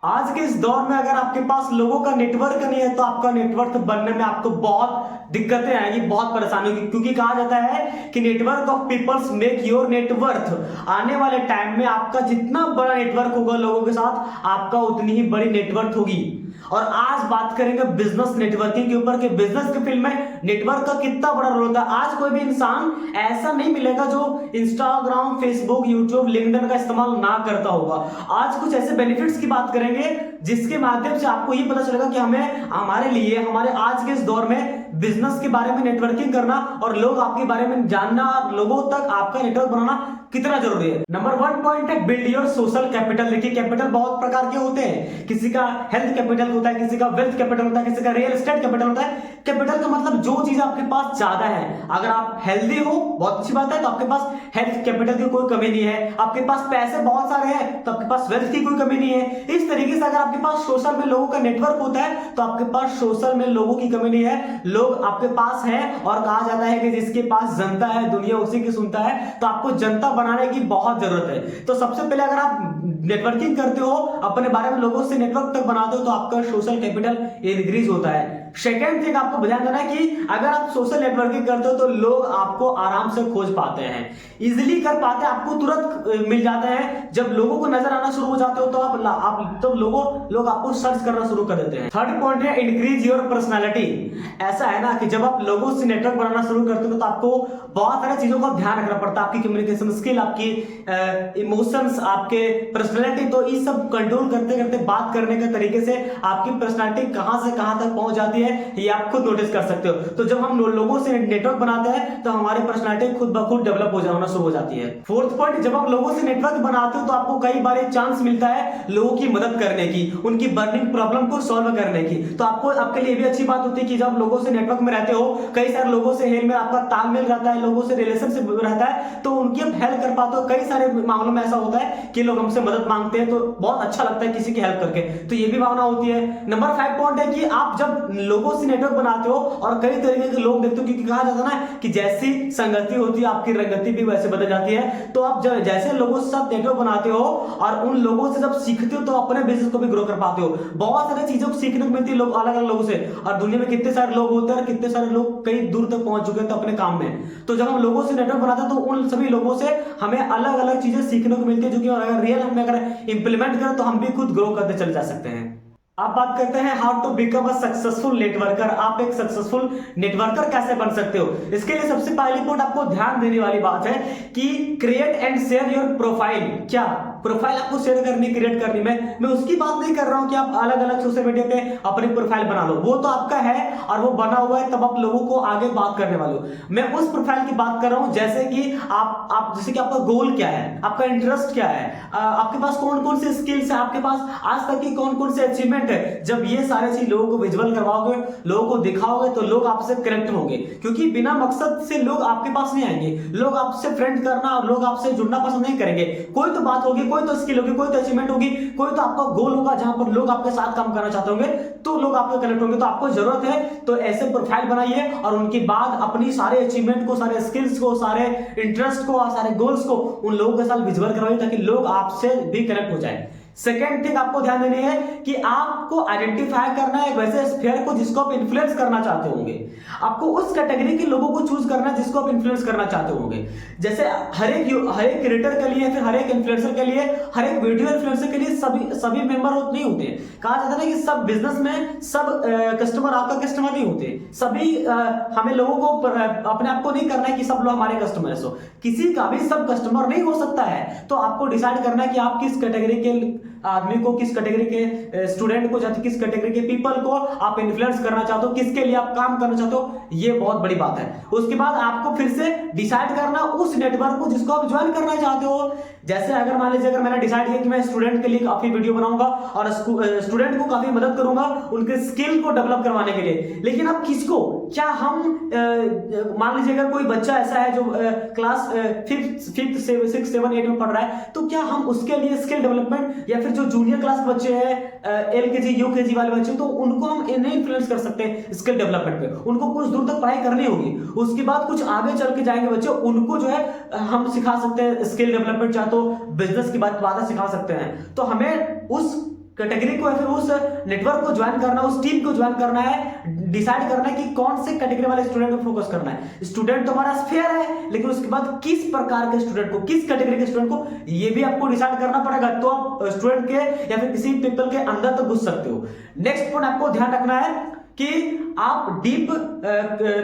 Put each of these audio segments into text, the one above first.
आज के इस दौर में अगर आपके पास लोगों का नेटवर्क नहीं है तो आपका नेटवर्क बनने में आपको बहुत दिक्कतें आएंगी, बहुत परेशानी होगी। क्योंकि कहा जाता है कि network of peoples make your net worth. आने वाले टाइम में आपका जितना बड़ा नेटवर्क होगा लोगों के साथ, आपका उतनी ही बड़ी नेटवर्क होगी। और आज बात करेंगे बिजनेस नेटवर्किंग के ऊपर कि बिजनेस के फील्ड में नेटवर्क का कितना बड़ा रोल होता है। आज कोई भी इंसान ऐसा नहीं मिलेगा जो इंस्टाग्राम, फेसबुक, यूट्यूब, लिंक्डइन का इस्तेमाल ना करता होगा। आज कुछ ऐसे बेनिफिट्स की बात करेंगे जिसके माध्यम से आपको ये पता चलेगा कि हमें हमारे लिए हमारे आज के इस दौर में बिजनेस के बारे में नेटवर्किंग करना और लोग आपके बारे में जानना और लोगों तक आपका नेटवर्क बनाना कितना जरूरी है। नंबर 1 पॉइंट है बिल्ड योर सोशल कैपिटल। देखिए कैपिटल बहुत प्रकार के होते हैं, किसी का हेल्थ कैपिटल होता है, किसी का वेल्थ कैपिटल होता है, किसी का रियल एस्टेट कैपिटल होता है। कैपिटल का मतलब जो चीज आपके पास ज्यादा है। अगर आप हेल्दी हो बहुत अच्छी बात है, तो आपके पास हेल्थ कैपिटल की कोई कमी नहीं है। आपके पास पैसे बहुत सारे हैं तो आपके पास वेल्थ की कोई कमी नहीं है। इस तरीके से अगर आपके पास सोशल में लोगों का नेटवर्क होता है तो आपके पास सोशल में लोगों की कमी नहीं है, लोग आपके पास है। और कहा जाता है कि जिसके पास जनता है दुनिया उसी की सुनता है। तो आपको जनता बनाने की बहुत जरूरत है। तो सबसे पहले अगर आप नेटवर्किंग करते हो, अपने बारे में लोगों से नेटवर्क तक बनाते हो, तो आपका सोशल कैपिटल इंक्रीज होता है। सेकेंड थिंग आपको ध्यान देना है कि अगर आप सोशल नेटवर्किंग करते हो तो लोग आपको आराम से खोज पाते हैं, इजिली कर पाते हैं, आपको तुरंत मिल जाते हैं। जब लोगों को नजर आना शुरू हो जाते हो तो लोग आपको सर्च करना शुरू कर देते हैं। थर्ड पॉइंट है इंक्रीज योर पर्सनालिटी। ऐसा है ना कि जब आप लोगों से नेटवर्क बनाना शुरू करते हो तो आपको बहुत सारी चीजों का ध्यान रखना पड़ता है। आपकी कम्युनिकेशन स्किल, आपकी इमोशंस, आपके पर्सनालिटी, तो ये सब कंट्रोल करते करते बात करने के तरीके से आपकी पर्सनालिटी कहां से कहां तक पहुंच जाती है ये आप खुद नोटिस कर सकते हो। तो जब हम लोगों से नेटवर्क बनाते हैं तो हमारी पर्सनालिटी खुद ब खुद डेवलप होना शुरू हो जाती है। फोर्थ पॉइंट, जब आप लोगों से नेटवर्क बनाते हो तो आपको कई बार चांस मिलता है लोगों की मदद करने की, उनकी बर्निंग प्रॉब्लम को सॉल्व करने की। तो आपको आपके लिए भी अच्छी बात होती है कि जब लोगों से नेटवर्क में रहते हो, कई सारे लोगों से हेल में आपका तालमेल रहता है, लोगों से रिलेशनशिप रहता है, तो उनकी आप हेल्प कर पाते हो। कई सारे मामलों में ऐसा होता है कि लोग हमसे मदद मांगते हैं तो बहुत अच्छा लगता है किसी की हेल्प करके, तो ये भी भावना होती है। नंबर 5 पॉइंट है कि आप जब लोगों से नेटवर्क बनाते हो और कई तरीके के लोग देखते हो, क्योंकि कहा जाता है ना कि जैसी संगति होती है आपकी रंगति भी वैसे बदल जाती है। तो आप जब जैसे लोगों के साथ नेटवर्क बनाते हो और उन लोगों से जब सीखते हो तो अपने बिजनेस को भी ग्रो कर पाते हो। बहुत सारी चीजों को सीखने को मिलती है लोग अलग अलग लोगों से, और दुनिया में कितने सारे लोग होते हैं और कितने सारे लोग कई दूर तक पहुंच चुके हैं तो अपने काम में। तो जब हम लोगों से नेटवर्क बनाते हैं तो उन सभी लोगों से हमें अलग अलग चीजें सीखने को मिलती है, जो कि अगर रियल में अगर इंप्लीमेंट करें तो हम भी खुद ग्रो करते चले जा सकते हैं। आप बात करते हैं how to become a successful networker. आप एक सक्सेसफुल नेटवर्कर कैसे बन सकते हो। इसके लिए सबसे पहली पॉइंट आपको ध्यान देने वाली बात है कि create and share your profile. क्या प्रोफाइल आपको शेयर करनी, क्रिएट करनी, मैं उसकी बात नहीं कर रहा हूं कि आप अलग अलग सोशल मीडिया पे अपनी प्रोफाइल बना लो, वो तो आपका है और वो बना हुआ है, तब आप लोगों को आगे बात करने वाले हो। मैं उस प्रोफाइल की बात कर रहा हूं जैसे कि आप जैसे कि आपका गोल क्या है, आपका इंटरेस्ट क्या है, आपके पास कौन कौन से स्किल्स है, आपके पास आज तक की कौन कौन से अचीवमेंट है। जब ये सारे चीज लोगों को विजुअल करवाओगे, लोगों को दिखाओगे, तो लोग आपसे कनेक्ट होंगे। क्योंकि बिना मकसद से लोग आपके पास नहीं आएंगे, लोग आपसे फ्रेंड करना और लोग आपसे जुड़ना पसंद नहीं करेंगे। कोई तो बात होगी, कोई तो स्किल होगी, कोई तो अचीवमेंट होगी, कोई तो आपका गोल होगा जहां पर लोग आपके साथ काम करना चाहते होंगे, तो लोग आपको कनेक्ट होंगे। तो आपको जरूरत है तो ऐसे प्रोफाइल बनाइए और उनके बाद अपनी सारे अचीवमेंट को, सारे स्किल्स को, सारे इंटरेस्ट को और सारे गोल्स को उन लोगों के साथ विजुअल करवाइए ताकि लोग आपसे भी कनेक्ट हो जाए। सेकेंड थिंग आपको ध्यान देनी है कि आपको आइडेंटिफाई करना है एक वैसे स्फीयर को जिसको आप इन्फ्लुएंस करना चाहते होंगे। आपको उस कैटेगरी के लोगों को चूज करना है जिसको आप इन्फ्लुएंस करना चाहते होंगे। जैसे हर एक क्रिएटर के लिए, फिर हर एक इन्फ्लुएंसर के लिए, हर एक वीडियो इन्फ्लुएंसर के लिए सभी मेंबर नहीं होते। कहा जाता है कि सब बिजनेस में सब कस्टमर आपका कस्टमर नहीं होते। सभी हमें लोगों को अपने आप को नहीं करना है कि सब लोग हमारे कस्टमर हो, किसी का भी सब कस्टमर नहीं हो सकता है। तो आपको डिसाइड करना है कि आप किस कैटेगरी के आदमी को, किस कैटेगरी के स्टूडेंट को, किस कैटेगरी के पीपल को आप इन्फ्लुएंस करना चाहते हो, किसके लिए आप काम करना चाहते हो। ये बहुत बड़ी बात है। उसके बाद आपको फिर से डिसाइड करना उस नेटवर्क को जिसको आप ज्वाइन करना चाहते हो। जैसे अगर मान लीजिए अगर मैंने डिसाइड किया कि मैं स्टूडेंट के लिए काफी वीडियो बनाऊंगा और स्टूडेंट को काफी मदद करूंगा उनके स्किल को डेवलप करवाने के लिए, लेकिन अब किसको, क्या हम मान लीजिए अगर कोई बच्चा ऐसा है जो क्लास 5th 6th 7 8 में पढ़ रहा है, तो क्या हम उसके लिए स्किल डेवलपमेंट, या फिर जो जूनियर क्लास बच्चे हैं LKG UKG वाले बच्चे, तो उनको हम इन्हें इन्फ्लुएंस कर सकते हैं स्किल डेवलपमेंट पे। उनको कुछ दूर तक पढ़ाई करनी होगी, उसके बाद कुछ आगे चल के जाएंगे बच्चे, उनको जो है हम सिखा सकते हैं स्किल डेवलपमेंट, चाहे तो बिजनेस की बातें सिखा सकते हैं। तो हमें उस कैटेगरी को या फिर उस नेटवर्क को ज्वाइन करना, उस टीम को ज्वाइन करना है, डिसाइड करना है कि कौन से कैटेगरी वाले स्टूडेंट को फोकस करना है। स्टूडेंट तो हमारा फेयर है, लेकिन उसके बाद किस प्रकार के स्टूडेंट को, किस कैटेगरी के स्टूडेंट को, ये भी आपको डिसाइड करना पड़ेगा, तो आप स्टूडेंट के या फिर किसी पीपल के अंदर तक घुस सकते हो। नेक्स्ट पॉइंट आपको ध्यान रखना है कि आप डीप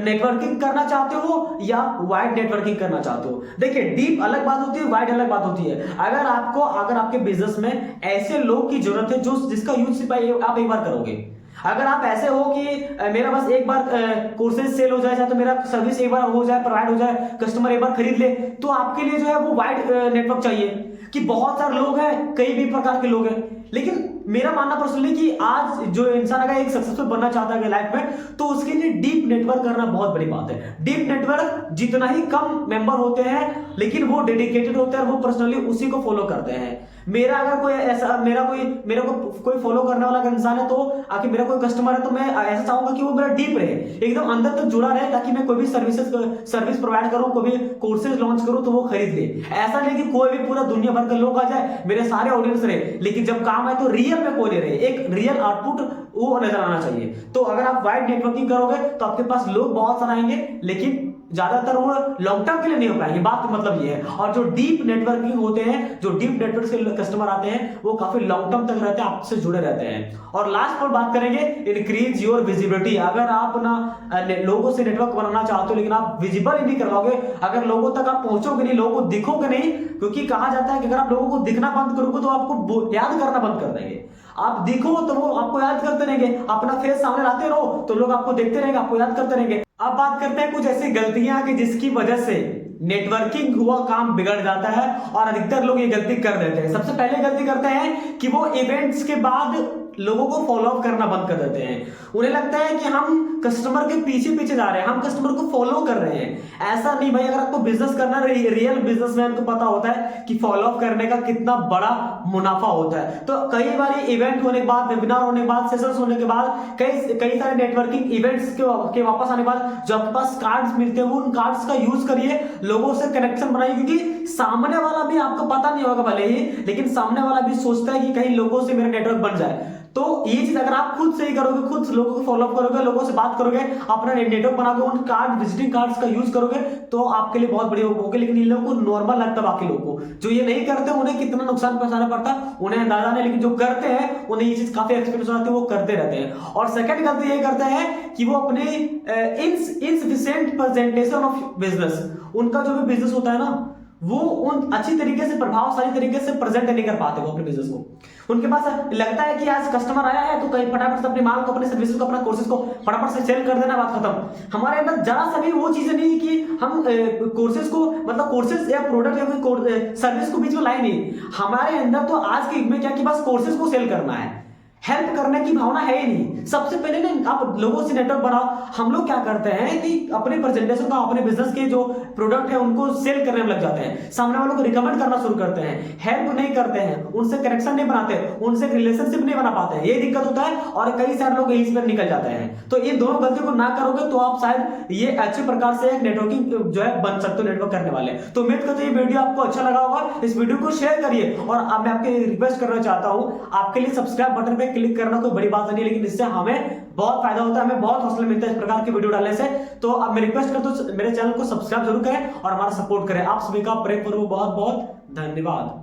नेटवर्किंग करना चाहते हो या वाइड नेटवर्किंग करना चाहते हो। देखिए, डीप अलग बात होती है, वाइड अलग बात होती है। अगर आपके बिजनेस में ऐसे लोग की जरूरत है जो जिसका यूज सिर्फ आप एक बार करोगे, अगर आप ऐसे हो कि मेरा बस एक बार कोर्सेज सेल हो जाए, चाहे तो मेरा सर्विस एक बार हो जाए, प्रोवाइड हो जाए, कस्टमर एक बार खरीद ले, तो आपके लिए जो है वो वाइड नेटवर्क चाहिए कि बहुत सारे लोग हैं, कई भी प्रकार के लोग हैं। लेकिन मेरा मानना पर्सनली कि आज जो इंसान अगर एक सक्सेसफुल बनना चाहता है लाइफ में, तो उसके लिए डीप नेटवर्क करना बहुत बड़ी बात है। डीप नेटवर्क जितना ही कम मेंबर होते हैं, लेकिन वो डेडिकेटेड होते हैं, वो पर्सनली उसी को फॉलो करते हैं। मेरा अगर कोई ऐसा मेरा को कोई फॉलो करने वाला अगर इंसान है, तो आखिर मेरा कोई कस्टमर है, तो मैं ऐसा चाहूंगा कि वो मेरा डीप रहे, एकदम अंदर तक जुड़ा रहे, ताकि मैं कोई भी सर्विस प्रोवाइड करूं, कोई भी कोर्सेज लॉन्च करूं, तो वो खरीद ले। ऐसा नहीं कि कोई भी पूरा दुनिया भर के लोग आ जाए, मेरे सारे ऑडियंस रहे, लेकिन जब काम आए तो रियल में कोई नहीं रहे, एक रियल आउटपुट वो नजर आना चाहिए। तो अगर आप वाइड नेटवर्किंग करोगे तो आपके पास लोग बहुत सारे आएंगे, लेकिन ज्यादातर वो लॉन्ग टर्म के लिए नहीं हो पाएंगे, बात का मतलब ये है। और जो डीप नेटवर्किंग होते हैं, जो डीप नेटवर्क से कस्टमर आते हैं, वो काफी लॉन्ग टर्म तक रहते हैं, आपसे जुड़े रहते हैं। और लास्ट पर बात करेंगे इंक्रीज योर विजिबिलिटी। अगर आप ना लोगों से नेटवर्क बनाना चाहते हो, लेकिन आप विजिबल ही नहीं करवाओगे, अगर लोगों तक आप पहुंचोगे नहीं, लोगों को दिखोगे नहीं, क्योंकि कहा जाता है कि अगर आप लोगों को दिखना बंद करोगे तो आपको याद करना बंद कर देंगे। आप दिखो तो वो आपको याद करते रहेंगे, अपना फेस सामने लाते रहो तो लोग आपको देखते रहेंगे, आपको याद करते रहेंगे। अब बात करते हैं कुछ ऐसी गलतियां कि जिसकी वजह से नेटवर्किंग हुआ काम बिगड़ जाता है, और अधिकतर लोग ये गलती कर देते हैं। सबसे पहले गलती करते हैं कि वो इवेंट्स के बाद लोगों को फॉलो अप करना बंद कर देते हैं। उन्हें लगता है कि हम कस्टमर के पीछे पीछे जा रहे हैं, हम कस्टमर को फॉलो कर रहे हैं। ऐसा नहीं भाई, अगर आपको बिजनेस करना, रियल बिजनेसमैन को पता होता है कि फॉलो अप करने का कितना बड़ा मुनाफा होता है। तो कई बार इवेंट होने के बाद, वेबिनार होने के बाद, सेशंस होने के बाद, कई सारे नेटवर्किंग इवेंट्स के वापस आने के बाद जो आपके पास कार्ड्स मिलते हैं, वो उन कार्ड्स का यूज करिए, लोगों से कनेक्शन बनाइए, क्योंकि सामने वाला भी आपको पता नहीं होगा भले ही, लेकिन सामने वाला भी सोचता है कि कहीं लोगों से मेरा नेटवर्क बन जाए। तो ये चीज अगर आप खुद से ही करोगे, खुद लोगों को फॉलो अप करोगे, लोगों से बात करोगे, अपना नेटवर्क बनाओगे, उन कार्ड, विजिटिंग कार्ड्स का यूज करोगे, तो आपके लिए बहुत बढ़िया होगा। लेकिन इन लोगों को नॉर्मल लगता है, बाकी लोगों को जो ये नहीं करते उन्हें कितना नुकसान पहुंचाना पड़ता है उन्हें अंदाजा नहीं, लेकिन जो करते हैं उन्हें ये चीज काफी एक्सपीरियंस आती है, वो करते रहते हैं। और सेकंड गलती ये करते हैं कि वो अपने इनसफिशिएंट प्रेजेंटेशन ऑफ बिजनेस, उनका जो भी बिजनेस होता है ना, वो उन अच्छी तरीके से, प्रभावशाली तरीके से प्रेजेंट नहीं कर पाते वो अपने बिजनेस को। उनके पास लगता है कि आज कस्टमर आया है तो कहीं फटाफट से अपने माल को, अपने सर्विस को, अपना कोर्सेज को फटाफट से सेल कर देना, बात खत्म। हमारे अंदर जरा सा भी वो चीजें नहीं कि हम कोर्सेज को, मतलब कोर्सेज या प्रोडक्ट या फिर सर्विस को बीच में लाए नहीं। हमारे अंदर तो आज के युग में क्या कि बस कोर्सेज को सेल करना है, हेल्प करने की भावना है ही नहीं। सबसे पहले ना आप लोगों से नेटवर्क बनाओ। हम लोग क्या करते हैं कि अपने प्रेजेंटेशन का, अपने बिजनेस के जो प्रोडक्ट है उनको सेल करने में लग जाते हैं, सामने वालों को रिकमेंड करना शुरू करते हैं, हेल्प नहीं करते हैं, उनसे कनेक्शन नहीं बनाते, उनसे रिलेशनशिप नहीं बना पाते, ये दिक्कत होता है। और कई सारे लोग यहीं पर निकल जाते हैं। तो ये दोनों गलतियों को ना करोगे तो आप शायद ये अच्छे प्रकार से एक नेटवर्किंग जो है बन सकते हो, नेटवर्क करने वाले। तो उम्मीद करते हैं ये वीडियो आपको अच्छा लगा होगा। इस वीडियो को शेयर करिए, और मैं आपके रिक्वेस्ट करना चाहता हूं, आपके लिए सब्सक्राइब बटन पे क्लिक करना कोई बड़ी बात नहीं, लेकिन इससे हमें बहुत फायदा होता है, हमें बहुत हौसला मिलता है इस प्रकार की वीडियो डालने से। तो अब मैं रिक्वेस्ट करता हूं मेरे चैनल को सब्सक्राइब जरूर करें और हमारा सपोर्ट करें। आप सभी का प्रेम करो, बहुत बहुत धन्यवाद।